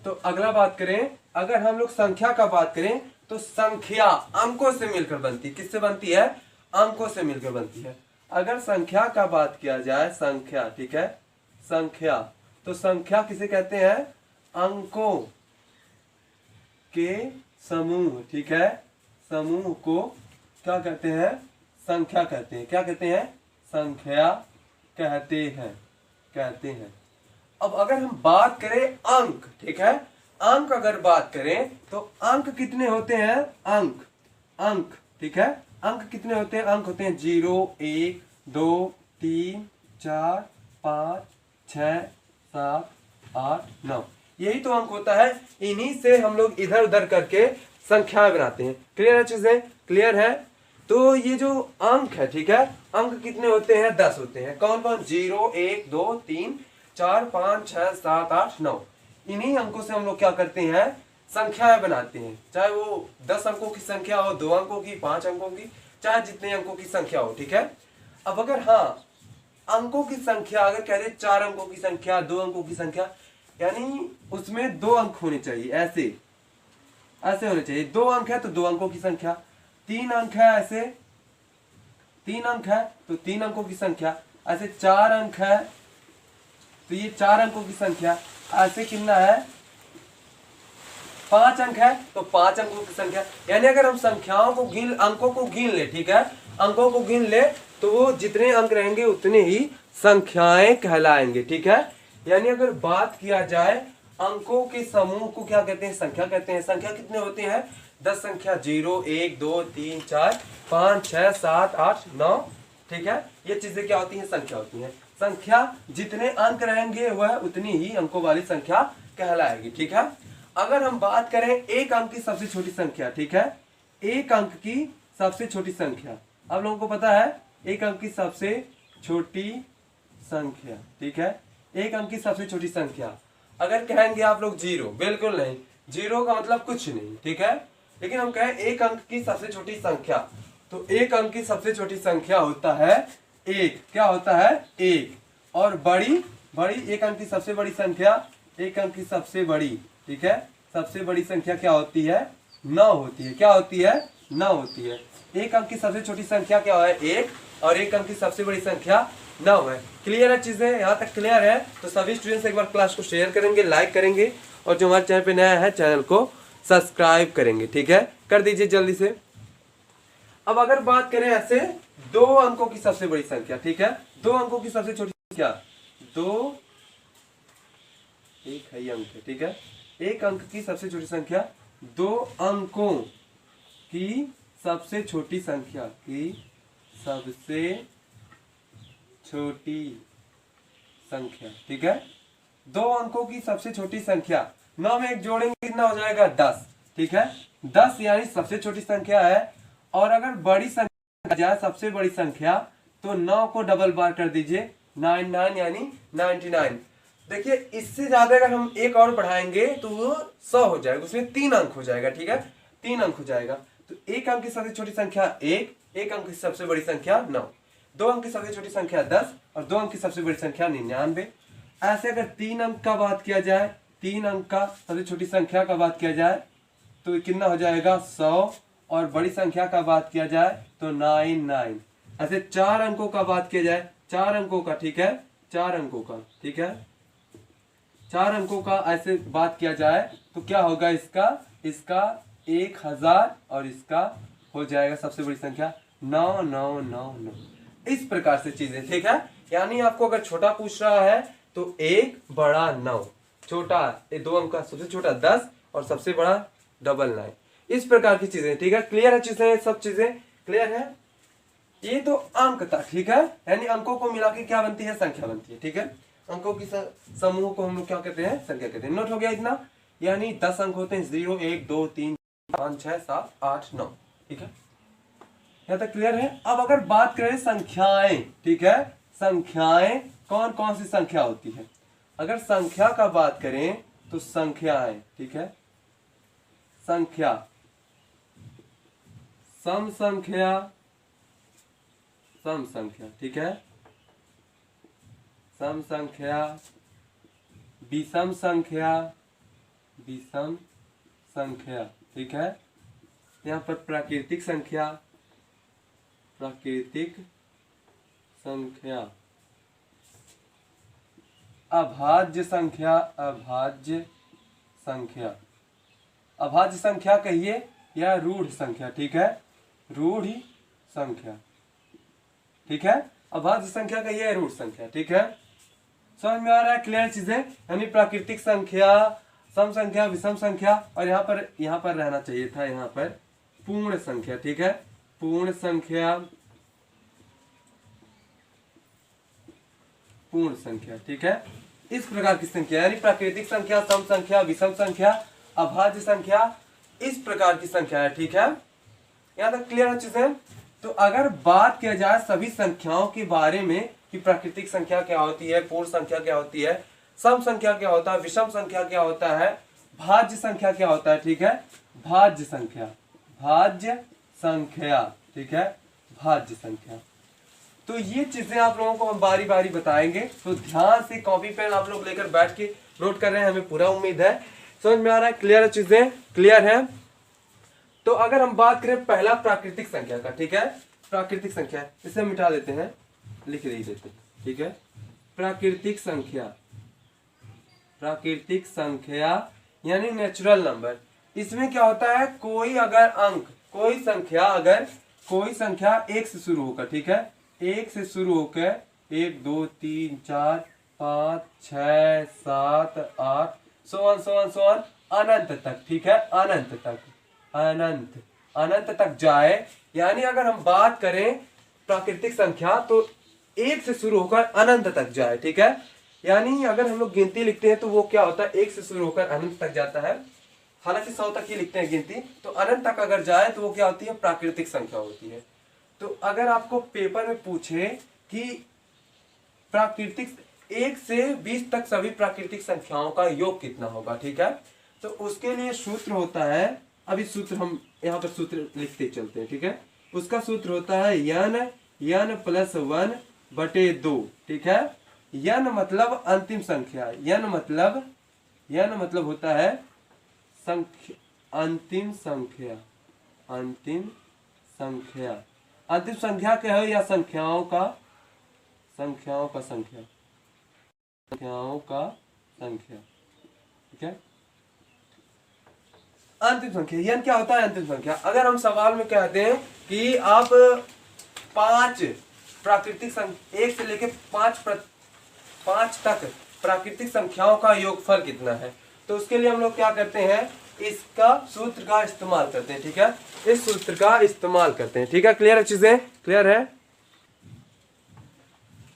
तो अगला बात करें, अगर हम लोग संख्या का बात करें तो संख्या अंकों से मिलकर बनती है। किससे बनती है? अंकों से मिलकर बनती है। अगर संख्या का बात किया जाए, संख्या, ठीक है, संख्या, तो संख्या किसे कहते हैं? अंकों के समूह, ठीक है, समूह को क्या कहते हैं? संख्या कहते हैं। क्या कहते हैं? संख्या कहते हैं, कहते हैं। अब अगर हम बात करें अंक, ठीक है, अंक अगर बात करें तो अंक कितने होते हैं? अंक, अंक, ठीक है, अंक कितने होते हैं? अंक होते हैं 0, 1, 2, 3, 4, 5, 6, 7, 8, 9। यही तो अंक होता है। इन्हीं से हम लोग इधर उधर करके संख्याएं बनाते हैं। क्लियर है चीजें? क्लियर है? तो ये जो अंक है, ठीक है, अंक कितने होते हैं? 10 होते हैं। कौन कौन? 0, 1, 2, 3, 4, 5, 6, 7, 8, 9। इन्हीं अंकों से हम लोग क्या करते हैं? संख्याएं बनाते हैं। चाहे वो 10 अंकों की संख्या हो, 2 अंकों की, 5 अंकों की, चाहे जितने अंकों की संख्या हो, ठीक है। अब अगर हाँ अंकों की संख्या अगर कह रहे 4 अंकों की संख्या, 2 अंकों की संख्या, यानी उसमें 2 अंक होने चाहिए। ऐसे ऐसे होने चाहिए। 2 अंक है तो 2 अंकों की संख्या, 3 अंक है ऐसे, 3 अंक है तो 3 अंकों की संख्या, ऐसे 4 अंक है तो ये 4 अंकों की संख्या, ऐसे कितना है? 5 अंक है तो 5 अंकों की संख्या। यानी अगर हम संख्याओं को अंकों को गिन ले, ठीक है, अंकों को गिन ले तो वो जितने अंक रहेंगे उतने ही संख्याएं कहलाएंगे, ठीक है। यानी अगर बात किया जाए अंकों के समूह को क्या कहते हैं? संख्या कहते हैं। संख्या कितने होते हैं? 10 संख्या, 0, 1, 2, 3, 4, 5, 6, 7, 8, 9, ठीक है। ये चीजें क्या होती हैं? संख्या होती हैं। संख्या जितने अंक रहेंगे वह उतनी ही अंकों वाली संख्या कहलाएगी, ठीक है। अगर हम बात करें एक अंक की सबसे छोटी संख्या, ठीक है, एक अंक की सबसे छोटी संख्या, आप लोगों को पता है एक अंक की सबसे छोटी संख्या, ठीक है, एक अंक की सबसे छोटी संख्या। अगर कहेंगे आप लोग 0, बिल्कुल नहीं, 0 का मतलब कुछ नहीं, ठीक है। लेकिन हम कहें एक अंक की सबसे छोटी संख्या, तो एक अंक की सबसे छोटी संख्या होता है 1। क्या होता है? 1। और बड़ी एक अंक की सबसे बड़ी संख्या, एक अंक की सबसे बड़ी, ठीक है, सबसे बड़ी संख्या क्या होती है? 9 होती है। क्या होती है? 9 होती है। एक अंक की सबसे छोटी संख्या क्या है? 1, और एक अंक की सबसे बड़ी संख्या 9 है। क्लियर है चीजें? यहाँ तक क्लियर है? तो सभी स्टूडेंट्स एक बार क्लास को शेयर करेंगे, लाइक करेंगे, और जो हमारे चैनल पे नया है चैनल को सब्सक्राइब करेंगे, ठीक है, कर दीजिए जल्दी से। अब अगर बात करें ऐसे 2 अंकों की सबसे बड़ी संख्या, ठीक है, 2 अंकों की सबसे छोटी संख्या, 2, एक है अंक है, ठीक है, एक अंक की सबसे छोटी संख्या, 2 अंकों की सबसे छोटी संख्या की सबसे छोटी संख्या, ठीक है, 2 अंकों की सबसे छोटी संख्या, 9 में 1 जोड़ेंगे कितना हो जाएगा? 10, ठीक है, 10 यानी सबसे छोटी संख्या है। और अगर बड़ी संख्या जाए, सबसे बड़ी संख्या, तो 9 को डबल बार कर दीजिए, 99 यानी 99। देखिए इससे ज्यादा अगर हम एक और बढ़ाएंगे तो वो 100 हो जाएगा, उसमें 3 अंक हो जाएगा, ठीक है, 3 अंक हो जाएगा। तो एक अंक की सबसे छोटी संख्या 1, एक अंक की सबसे बड़ी संख्या 9, 2 अंक की सबसे छोटी संख्या 10, और 2 अंक की सबसे बड़ी संख्या 99। ऐसे अगर 3 अंक का बात किया जाए, 3 अंक का सबसे छोटी संख्या का बात किया जाए तो कितना हो जाएगा? 100, और बड़ी संख्या का बात किया जाए तो 99। ऐसे 4 अंकों का बात किया जाए, 4 अंकों का, ठीक है, 4 अंकों का, ठीक है, 4 अंकों का ऐसे बात किया जाए तो क्या होगा? इसका 1000, और इसका हो जाएगा सबसे बड़ी संख्या 9999। इस प्रकार से चीजें, ठीक है। यानी आपको अगर छोटा पूछ रहा है तो 1, बड़ा 9, छोटा 2 अंक का सबसे छोटा 10, और सबसे बड़ा 99। इस प्रकार की चीजें, ठीक है। क्लियर है चीजें? सब चीजें क्लियर है? ये तो अंक था, ठीक है, यानी अंकों को मिला के क्या बनती है? संख्या बनती है, ठीक है। अंकों की समूह को हम लोग क्या कहते हैं? संख्या कहते हैं। नोट हो गया इतना? यानी 10 अंक होते हैं, 0, 1, 2, 3, 5, 6, 7, 8, 9, ठीक है, यहाँ तक क्लियर है। अब अगर बात करें संख्याएं, ठीक है, संख्याएं कौन कौन सी संख्या होती है? अगर संख्या का बात करें तो संख्याएं, ठीक है, संख्या, सम संख्या, सम संख्या, ठीक है, सम संख्या, विषम संख्या, विषम संख्या, ठीक है। यहाँ पर प्राकृतिक संख्या, प्राकृतिक संख्या, अभाज्य संख्या, अभाज्य संख्या, अभाज्य संख्या कहिए या रूढ़ संख्या, ठीक है, रूढ़ संख्या, ठीक है। अभाज्य संख्या कहिए या रूढ़ संख्या, ठीक है। समझ में आ रहा है, क्लियर चीजें। यानी प्राकृतिक संख्या, सम संख्या, विषम संख्या, और यहाँ पर रहना चाहिए था, यहाँ पर पूर्ण संख्या, ठीक है, पूर्ण संख्या, पूर्ण संख्या, ठीक है। इस प्रकार की संख्या यानी प्राकृतिक संख्या, सम संख्या, विषम संख्या, अभाज्य संख्या, इस प्रकार की संख्या है, ठीक है। यहाँ तक क्लियर है चीजें। तो अगर बात किया जाए सभी संख्याओं के बारे में कि प्राकृतिक संख्या क्या होती है, पूर्ण संख्या क्या होती है, सम संख्या क्या होता है, विषम संख्या क्या होता है, भाज्य संख्या क्या होता है, ठीक है, भाज्य संख्या, भाज्य संख्या, ठीक है, भाज्य संख्या। तो ये चीजें आप लोगों को हम बारी बारी बताएंगे, तो ध्यान से कॉपी पेन आप लोग लेकर बैठ के नोट कर रहे हैं, हमें पूरा उम्मीद है समझ में आ रहा है, क्लियर चीजें, क्लियर है। तो अगर हम बात करें पहला प्राकृतिक संख्या का, ठीक है, प्राकृतिक संख्या, इसे मिटा देते हैं, लिख ही देते हैं, ठीक है। प्राकृतिक संख्या, प्राकृतिक संख्या यानी नेचुरल नंबर। इसमें क्या होता है, कोई अगर अंक, कोई संख्या, अगर कोई संख्या एक से शुरू होकर, ठीक है, एक से शुरू होकर 1 2 3 4 5 6 7 8 सो ऑन अनंत तक, ठीक है, अनंत तक, अनंत, अनंत तक जाए। यानी अगर हम बात करें प्राकृतिक संख्या तो एक से शुरू होकर अनंत तक जाए, ठीक है। यानी अगर हम लोग गिनती लिखते हैं तो वो क्या होता है, एक से शुरू होकर अनंत तक जाता है, हालांकि 100 तक ही लिखते हैं गिनती, तो अनंत तक अगर जाए तो वो क्या होती है, प्राकृतिक संख्या होती है। तो अगर आपको पेपर में पूछे कि प्राकृतिक 1 से 20 तक सभी प्राकृतिक संख्याओं का योग कितना होगा, ठीक है, तो उसके लिए सूत्र होता है, अभी सूत्र हम यहाँ पर सूत्र लिखते चलते हैं, ठीक है। उसका सूत्र होता है n + 1/2, ठीक है। n मतलब अंतिम संख्या, n मतलब होता है अंतिम संख्या, अंतिम संख्या, अंतिम संख्या क्या है, या संख्याओं का संख्या, संख्याओं का संख्या, ठीक है, अंतिम संख्या। यह क्या होता है, अंतिम संख्या। अगर हम सवाल में कहते हैं कि आप 5 प्राकृतिक संख्या, 1 से लेकर 5 तक प्राकृतिक संख्याओं का योगफल कितना है, तो उसके लिए हम लोग क्या करते हैं, इसका सूत्र का इस्तेमाल करते हैं, ठीक है, इस सूत्र का इस्तेमाल करते हैं, ठीक है। क्लियर है चीजें, क्लियर है,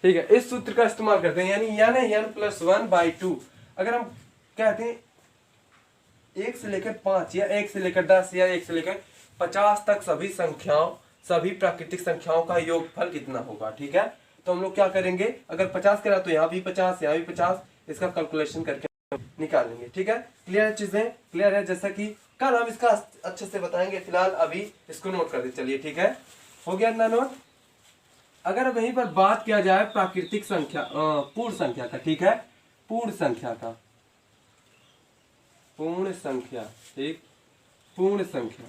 ठीक है। इस सूत्र का इस्तेमाल करते हैं, यानी n + 1/2। अगर हम कहते हैं 1 से लेकर 5 या 1 से लेकर 10 या 1 से लेकर 50 तक सभी संख्याओं, सभी प्राकृतिक संख्याओं का योगफल कितना होगा, ठीक है। तो हम लोग क्या करेंगे, अगर 50 करा तो यहाँ भी 50, यहाँ भी 50, इसका कैलकुलेशन करके निकालेंगे, ठीक है। क्लियर है चीजें, क्लियर है। जैसा कि कल हम इसका अच्छे से बताएंगे, फिलहाल अभी इसको नोट कर दे, चलिए, ठीक है, हो गया इतना नोट। अगर वहीं पर बात किया जाए प्राकृतिक संख्या, पूर्ण संख्या का, ठीक है, पूर्ण संख्या का, पूर्ण संख्या, ठीक, पूर्ण संख्या,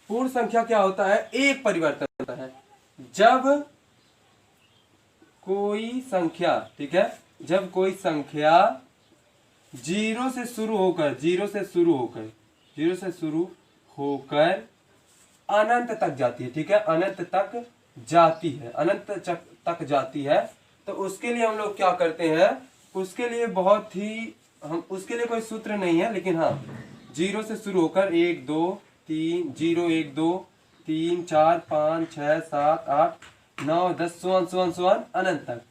पूर्ण संख्या क्या होता है, एक परिवर्तन होता है जब कोई संख्या, ठीक है, जब कोई संख्या 0 से शुरू होकर अनंत तक जाती है, ठीक है, अनंत तक जाती है, अनंत तक जाती है, तो उसके लिए हम लोग क्या करते हैं, उसके लिए बहुत ही, हम उसके लिए कोई सूत्र नहीं है, लेकिन हाँ 0 से शुरू होकर 1 2 3 0 1 2 3 4 5 6 7 8 9 10 सो ऑन अनंत तक।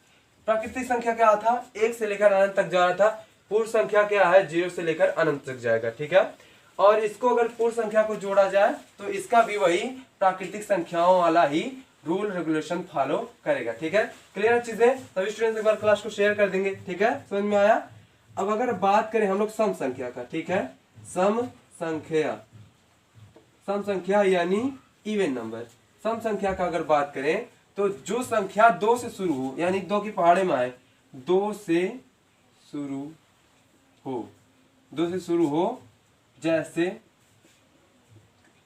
प्राकृतिक संख्या क्या था, 1 से लेकर अनंत तक जा रहा था। पूर्ण संख्या क्या है, 0 से लेकर अनंत तक जाएगा, ठीक है। और इसको अगर पूर्ण संख्या को जोड़ा जाए तो इसका भी वही प्राकृतिक संख्याओं वाला ही रूल रेगुलेशन फॉलो करेगा, ठीक है। क्लियर चीजें, सभी स्टूडेंट्स एक बार क्लास को शेयर कर देंगे, ठीक है, समझ में आया। अब अगर बात करें हम लोग सम संख्या का, ठीक है, सम संख्या यानी इवन नंबर। सम संख्या का अगर बात करें तो जो संख्या 2 से शुरू हो, यानी 2 की पहाड़े में आए, 2 से शुरू हो, 2 से शुरू हो, जैसे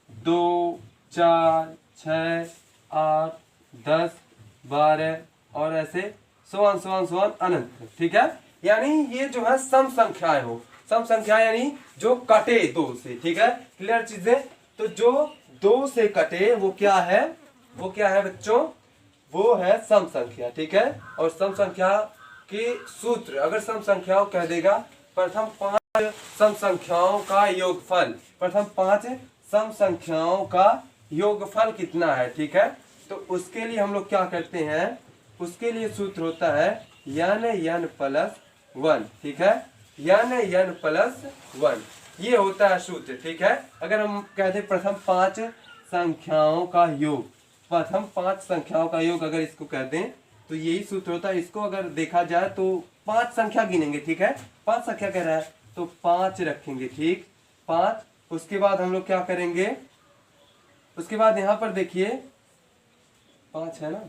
2, 4, 6, 8, 10, 12 और ऐसे सो अनंत। ठीक है, यानी ये जो है सम संख्याएं हो, सम संख्या यानी जो कटे 2 से। ठीक है, क्लियर चीजें। तो जो 2 से कटे वो क्या है, वो क्या है बच्चों, वो है सम संख्या। ठीक है, और सम संख्या के सूत्र, अगर सम संख्याओं कह देगा प्रथम 5 सम संख्याओं का योगफल, प्रथम 5 सम संख्याओं का योगफल कितना है। ठीक है, तो उसके लिए हम लोग क्या करते हैं, उसके लिए सूत्र होता है n प्लस 1। ठीक है, n प्लस 1 ये होता है सूत्र। ठीक है, अगर हम कहते प्रथम 5 संख्याओं का योग, प्रथम 5 संख्याओं का योग अगर इसको कह दें तो यही सूत्र होता है। इसको अगर देखा जाए तो 5 संख्या गिनेंगे। ठीक है, 5 संख्या कह रहा है तो 5 रखेंगे। ठीक, 5। उसके बाद हम लोग क्या करेंगे, उसके बाद यहां पर देखिए 5 है ना,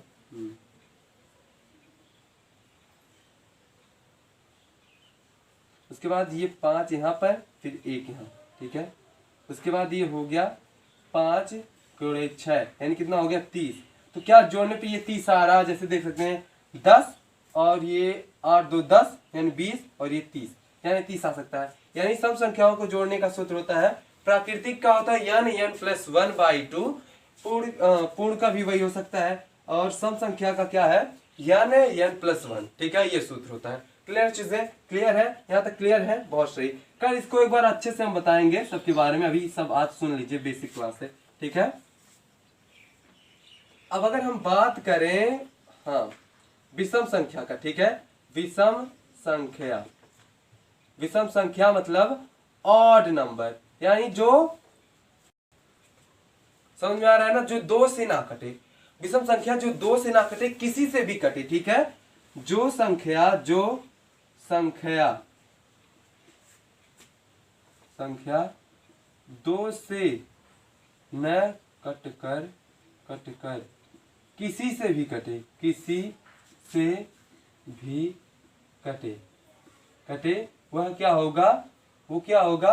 उसके बाद ये 5 यहाँ पर, फिर 1 यहाँ। ठीक है, उसके बाद ये हो गया 5 गुणे 6 यानी कितना हो गया 30। तो क्या जोड़ने पे ये 30 आ रहा है, जैसे देख सकते हैं 10 और ये 8 2 10 यानी 20 और ये 30 यानी 30 आ सकता है। यानी सम संख्याओं को जोड़ने का सूत्र होता है, प्राकृतिक का होता है n प्लस 1/2, पूर्ण का भी वही हो सकता है, और सम संख्या का क्या है n प्लस 1। ठीक है, ये सूत्र होता है। क्लियर चीजें, क्लियर है, यहाँ तक क्लियर है, बहुत सही। कल इसको एक बार अच्छे से हम बताएंगे सबके बारे में, अभी सब आज सुन लीजिए बेसिक क्लास से। ठीक है, अब अगर हम बात करें हाँ विषम संख्या का। ठीक है, विषम संख्या, विषम संख्या मतलब ऑड नंबर, यानी जो समझ में आ रहा है ना, जो 2 से ना कटे। विषम संख्या जो 2 से ना कटे, किसी से भी कटे। ठीक है, जो संख्या संख्या 2 से न कटकर किसी से भी कटे, किसी से भी कटे वह क्या होगा, वो क्या होगा,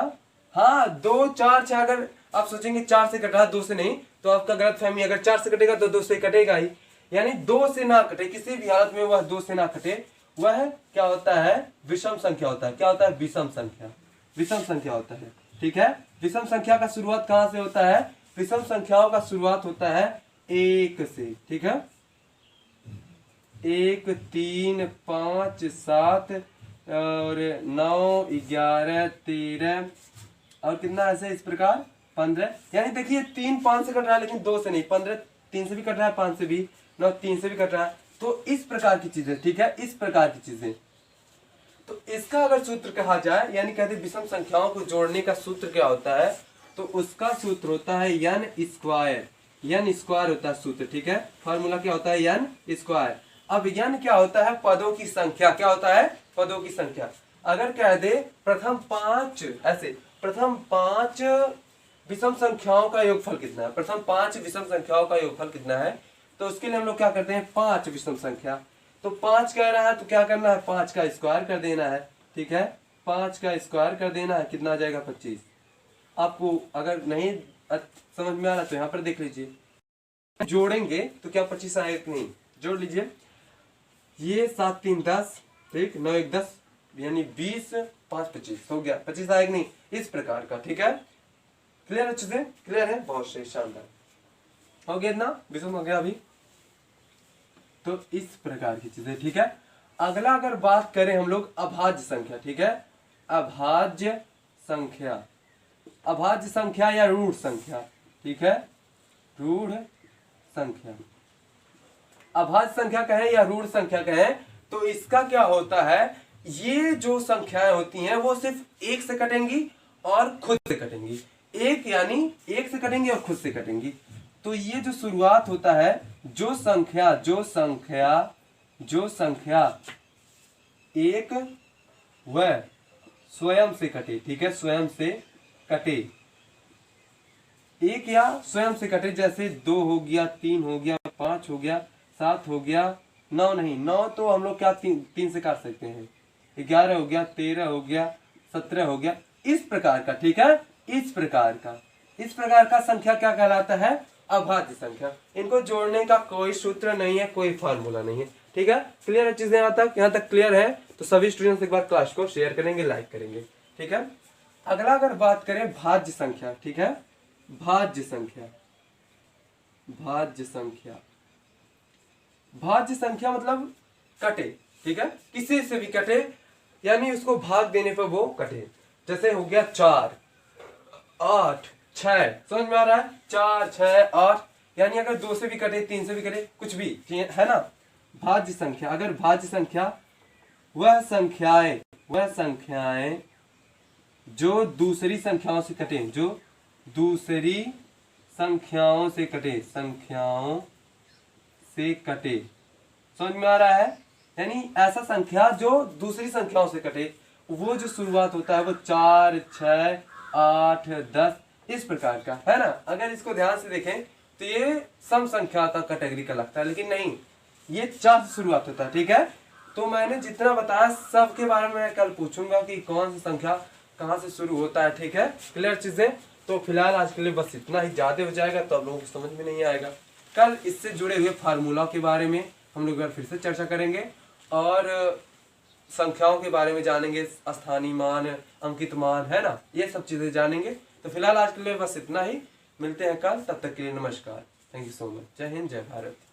हाँ 2 4 6। अगर आप सोचेंगे 4 से कटा 2 से नहीं, तो आपका गलत फहमी, अगर 4 से कटेगा तो 2 से कटेगा ही। यानी 2 से ना कटे, किसी भी हालत में वह 2 से ना कटे, वह क्या होता है, विषम संख्या होता है। क्या होता है, विषम संख्या, विषम संख्या होता है। ठीक है, विषम संख्या का शुरुआत कहां से होता है, विषम संख्याओं का शुरुआत होता है 1 से। ठीक है, 1 3 5 7 और 9 11 13 और कितना ऐसे इस प्रकार 15। यानी देखिए 3 5 से कट रहा है, लेकिन 2 से नहीं, 15 3 से भी कट रहा है, 5 से भी, 9 3 से भी कट रहा है। तो इस प्रकार की चीजें। ठीक है, इस प्रकार की चीजें। तो इसका अगर सूत्र कहा जाए, यानी कहते विषम संख्याओं को जोड़ने का सूत्र क्या होता है, तो उसका सूत्र होता है n स्क्वायर, n स्क्वायर होता है सूत्र। ठीक है, फॉर्मूला क्या होता है, n स्क्वायर। अब n क्या होता है, पदों की संख्या। क्या होता है, पदों की संख्या। अगर कह दे प्रथम 5 ऐसे, प्रथम 5 विषम संख्याओं का योगफल कितना है, प्रथम 5 विषम संख्याओं का योगफल कितना है, तो उसके लिए हम लोग क्या करते हैं 5 विषम संख्या। तो 5 कह रहा है तो क्या करना है, 5 का स्क्वायर कर देना है। ठीक है, 5 का स्क्वायर कर देना है, कितना आ जाएगा 25। आपको अगर नहीं समझ में आ रहा तो यहाँ पर देख लीजिए, जोड़ेंगे तो क्या 25 आएगा कि नहीं, जोड़ लीजिए। ये 7 3 10, ठीक, 9 1 10 यानी 20 5 25 हो गया, 25 आएगा नहीं, इस प्रकार का। ठीक है, क्लियर अच्छे से, क्लियर है, बहुत सही, शानदार हो गया। इतना विषम हो गया अभी, तो इस प्रकार की चीजें। ठीक है, अगला अगर बात करें हम लोग अभाज्य संख्या। ठीक है, अभाज्य संख्या, अभाज्य संख्या या रूढ़ संख्या। ठीक है, रूढ़ संख्या, अभाज्य संख्या कहें या रूढ़ संख्या कहें, तो इसका क्या होता है, ये जो संख्याएं होती हैं वो सिर्फ 1 से कटेंगी और खुद से कटेंगी। 1 यानी 1 से कटेंगी और खुद से कटेंगी। तो ये जो शुरुआत होता है, जो संख्या 1 वह स्वयं से कटे। ठीक है, स्वयं से कटे, 1 या स्वयं से कटे, जैसे 2 हो गया, 3 हो गया, 5 हो गया, 7 हो गया, 9 नहीं, 9 तो हम लोग क्या 3 से काट सकते हैं, 11 हो गया, 13 हो गया, 17 हो गया, इस प्रकार का, ठीक है, इस प्रकार का संख्या क्या कहलाता है? अभाज्य संख्या। इनको जोड़ने का कोई सूत्र नहीं है, कोई फार्मूला नहीं है, ठीक है। क्लियर है चीजें? यहाँ तक क्लियर है तो सभी स्टूडेंट्स एक बार क्लास को शेयर करेंगे, लाइक करेंगे, ठीक है। अगला अगर बात करें भाज्य संख्या, ठीक है, भाज्य संख्या मतलब कटे, ठीक है, किसी से भी कटे, यानी उसको भाग देने पर वो कटे। जैसे हो गया 4, 8, 6, समझ में आ रहा है? 4, 6, 8, यानी अगर 2 से भी कटे, 3 से भी कटे, कुछ भी, है ना। भाज्य संख्या, अगर भाज्य संख्या वह संख्याएं जो दूसरी संख्याओं से कटे, समझ में आ रहा है? यानी ऐसा संख्या जो दूसरी संख्याओं से कटे, वो जो शुरुआत होता है वो 4, 6, 8, 10 इस प्रकार का, है ना। अगर इसको ध्यान से देखें तो ये सम संख्या का कैटेगरी का लगता है, लेकिन नहीं, ये 4 से शुरुआत होता है, ठीक है। तो मैंने जितना बताया सब के बारे में मैं कल पूछूंगा कि कौन सी संख्या कहाँ से शुरू होता है, ठीक है। क्लियर चीजें? तो फिलहाल आज के लिए बस इतना ही, ज्यादा हो जाएगा तो आप लोगों को समझ में नहीं आएगा। कल इससे जुड़े हुए फार्मूला के बारे में हम लोग फिर से चर्चा करेंगे और संख्याओं के बारे में जानेंगे, स्थानीय मान, अंकित मान, है ना, ये सब चीजें जानेंगे। तो फिलहाल आज के लिए बस इतना ही, मिलते हैं कल, तब तक के लिए नमस्कार, थैंक यू सो मच, जय हिंद, जय भारत।